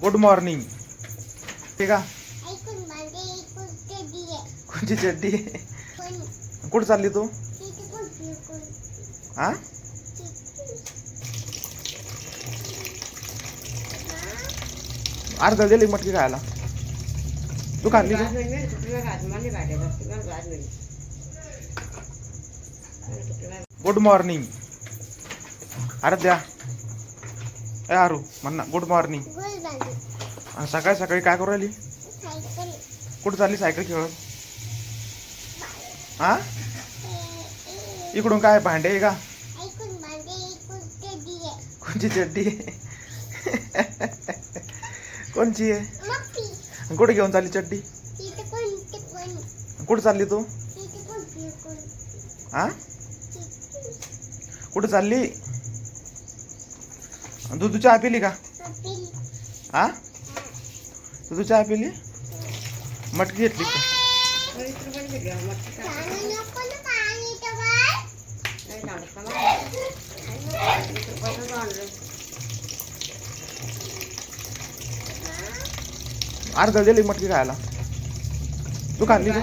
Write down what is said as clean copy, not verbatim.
Good morning. ठीक आहे. कोणची चड्डी आहे? कुठं चालली तू? हा अर्धा दिली मटकी खायला. तू खाल्ली का? Good morning. अरे द्या ए आरू म्हणा गुड मॉर्निंग. सकाळी सकाळी काय करू राहिली? कुठं चालली सायकल खेळत? हा इकडून काय भांडे आहे का? कोणची चड्डी आहे? कोणची आहे? कुठे घेऊन चालली चड्डी? कुठं चालली तू? हा कुठं चालली? तू चहा पिली का? हा तू चहा पिली? मटकी घेतली का? अर्धा दिली मटकी खायला. तू खाल्ली का?